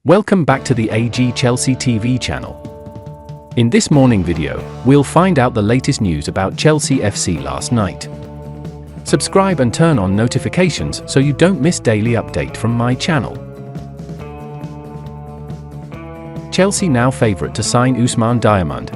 Welcome back to the AG Chelsea TV channel. In this morning video, we'll find out the latest news about Chelsea FC last night. Subscribe and turn on notifications so you don't miss daily update from my channel. Chelsea now favourite to sign Usman Diomande.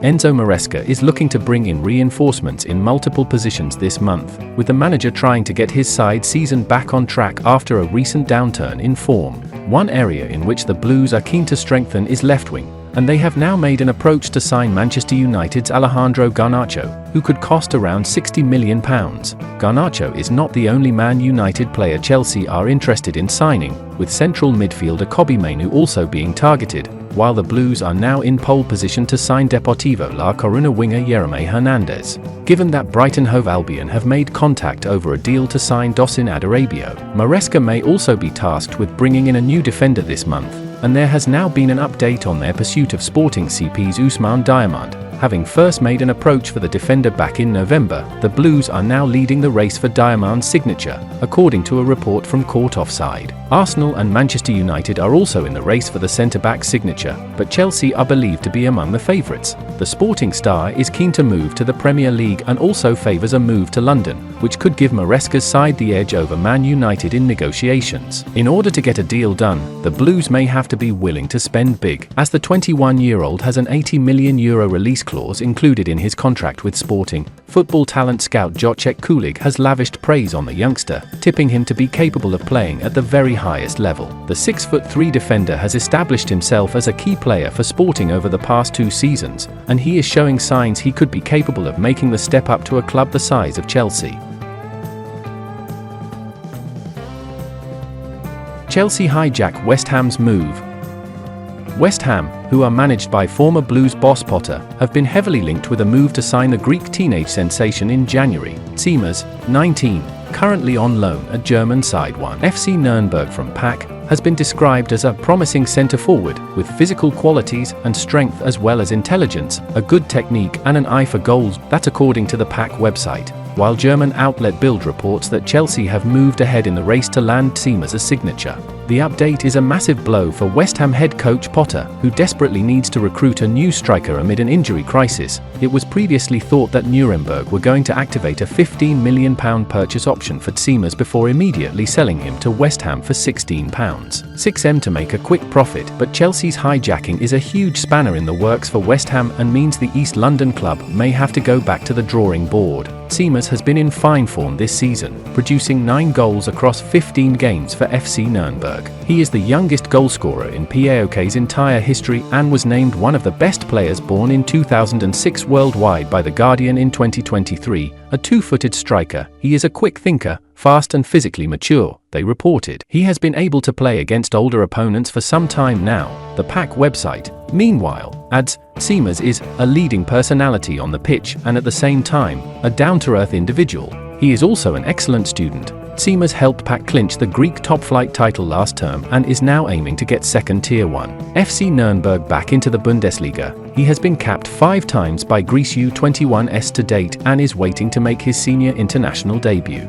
Enzo Maresca is looking to bring in reinforcements in multiple positions this month, with the manager trying to get his side season back on track after a recent downturn in form. One area in which the Blues are keen to strengthen is left wing, and they have now made an approach to sign Manchester United's Garnacho, who could cost around £60 million. Garnacho is not the only Man United player Chelsea are interested in signing, with central midfielder Kobbie Mainoo also being targeted, while the Blues are now in pole position to sign Deportivo La Coruña winger Jeremy Hernandez. Given that Brighton Hove Albion have made contact over a deal to sign Dossin Adarabio, Maresca may also be tasked with bringing in a new defender this month, and there has now been an update on their pursuit of Sporting CP's Usman Diomande. Having first made an approach for the defender back in November, the Blues are now leading the race for Diamonde's signature, according to a report from Court Offside. Arsenal and Manchester United are also in the race for the centre-back's signature, but Chelsea are believed to be among the favourites. The Sporting star is keen to move to the Premier League and also favours a move to London, which could give Maresca's side the edge over Man United in negotiations. In order to get a deal done, the Blues may have to be willing to spend big, as the 21-year-old has an €80 million release clause included in his contract with Sporting. Football talent scout Jacek Kulig has lavished praise on the youngster, tipping him to be capable of playing at the very highest level. The 6'3" defender has established himself as a key player for Sporting over the past 2 seasons, and he is showing signs he could be capable of making the step up to a club the size of Chelsea. Chelsea hijack West Ham's move. West Ham, who are managed by former Blues boss Potter, have been heavily linked with a move to sign the Greek teenage sensation in January. Seamers, 19, currently on loan at German side 1 FC Nuremberg from PAC, has been described as a promising centre-forward, with physical qualities and strength as well as intelligence, a good technique and an eye for goals, that according to the PAC website. While German outlet Bild reports that Chelsea have moved ahead in the race to land Seamers as signature. The update is a massive blow for West Ham head coach Potter, who desperately needs to recruit a new striker amid an injury crisis. It was previously thought that Nuremberg were going to activate a £15 million purchase option for Seamers before immediately selling him to West Ham for £16.6m to make a quick profit, but Chelsea's hijacking is a huge spanner in the works for West Ham and means the East London club may have to go back to the drawing board. Seamers has been in fine form this season, producing 9 goals across 15 games for FC Nuremberg. He is the youngest goalscorer in PAOK's entire history and was named one of the best players born in 2006 worldwide by The Guardian in 2023. A 2-footed striker, he is a quick thinker, fast and physically mature, they reported. He has been able to play against older opponents for some time now. The PAC website, meanwhile, adds, Seamers is a leading personality on the pitch and at the same time, a down-to-earth individual. He is also an excellent student. Seamers helped PAC clinch the Greek top-flight title last term and is now aiming to get second Tier 1 FC Nuremberg back into the Bundesliga. He has been capped 5 times by Greece U21s to date and is waiting to make his senior international debut.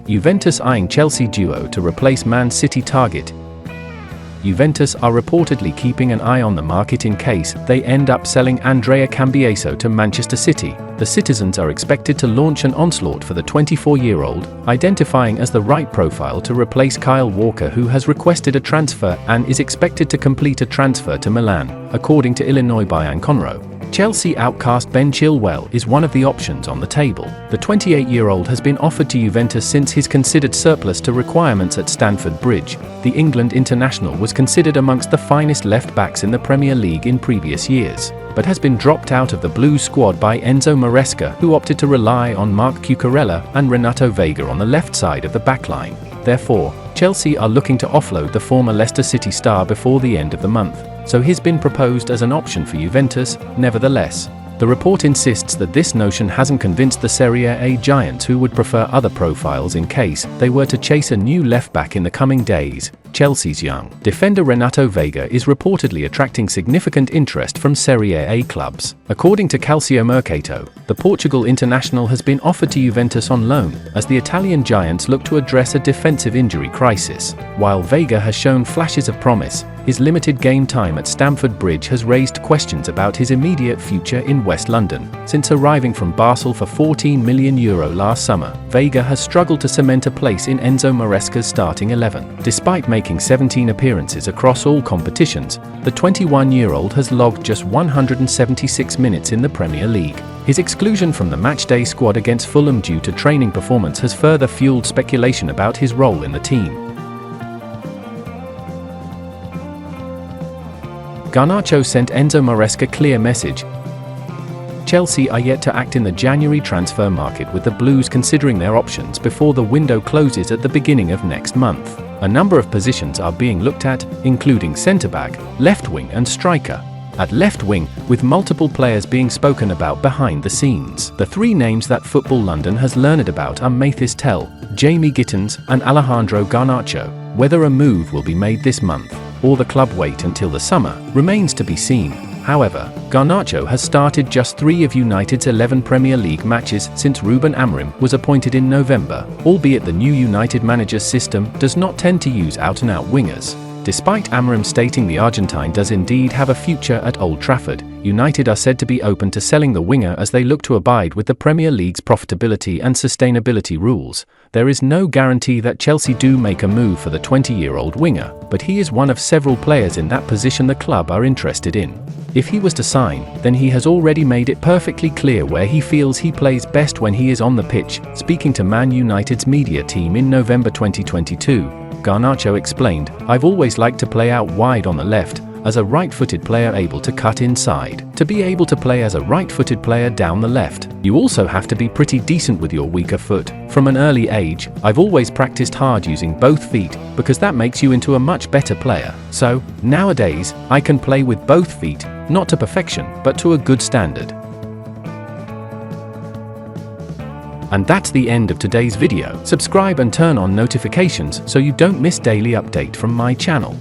Juventus eyeing Chelsea duo to replace Man City target. Juventus are reportedly keeping an eye on the market in case they end up selling Andrea Cambiaso to Manchester City. The citizens are expected to launch an onslaught for the 24-year-old, identifying as the right profile to replace Kyle Walker, who has requested a transfer and is expected to complete a transfer to Milan, according to Illinois by Conroe. Chelsea outcast Ben Chilwell is one of the options on the table. The 28-year-old has been offered to Juventus since his considered surplus to requirements at Stamford Bridge. The England international was considered amongst the finest left-backs in the Premier League in previous years, but has been dropped out of the Blues squad by Enzo Maresca, who opted to rely on Marc Cucurella and Renato Vega on the left side of the backline. Therefore, Chelsea are looking to offload the former Leicester City star before the end of the month, so he's been proposed as an option for Juventus. Nevertheless, the report insists that this notion hasn't convinced the Serie A giants, who would prefer other profiles in case they were to chase a new left-back in the coming days. Chelsea's young defender Renato Veiga is reportedly attracting significant interest from Serie A clubs. According to Calciomercato, the Portugal international has been offered to Juventus on loan, as the Italian giants look to address a defensive injury crisis. While Veiga has shown flashes of promise, his limited game time at Stamford Bridge has raised questions about his immediate future in West London. Since arriving from Basel for €14 million last summer, Veiga has struggled to cement a place in Enzo Maresca's starting 11. Despite making 17 appearances across all competitions, the 21-year-old has logged just 176 minutes in the Premier League. His exclusion from the matchday squad against Fulham due to training performance has further fueled speculation about his role in the team. Garnacho sent Enzo Maresca clear message. Chelsea are yet to act in the January transfer market, with the Blues considering their options before the window closes at the beginning of next month. A number of positions are being looked at, including centre-back, left wing and striker. At left wing, with multiple players being spoken about behind the scenes. The three names that Football London has learned about are Mathis Tel, Jamie Gittins and Alejandro Garnacho. Whether a move will be made this month, or the club wait until the summer, remains to be seen. However, Garnacho has started just 3 of United's 11 Premier League matches since Ruben Amorim was appointed in November, albeit the new United manager's system does not tend to use out-and-out wingers. Despite Amorim stating the Argentine does indeed have a future at Old Trafford, United are said to be open to selling the winger as they look to abide with the Premier League's profitability and sustainability rules. There is no guarantee that Chelsea do make a move for the 20-year-old winger, but he is one of several players in that position the club are interested in. If he was to sign, then he has already made it perfectly clear where he feels he plays best when he is on the pitch. Speaking to Man United's media team in November 2022, Garnacho explained, "I've always liked to play out wide on the left, as a right-footed player able to cut inside. To be able to play as a right-footed player down the left, you also have to be pretty decent with your weaker foot. From an early age, I've always practiced hard using both feet, because that makes you into a much better player. So, nowadays, I can play with both feet, not to perfection, but to a good standard." And that's the end of today's video. Subscribe and turn on notifications so you don't miss daily update from my channel.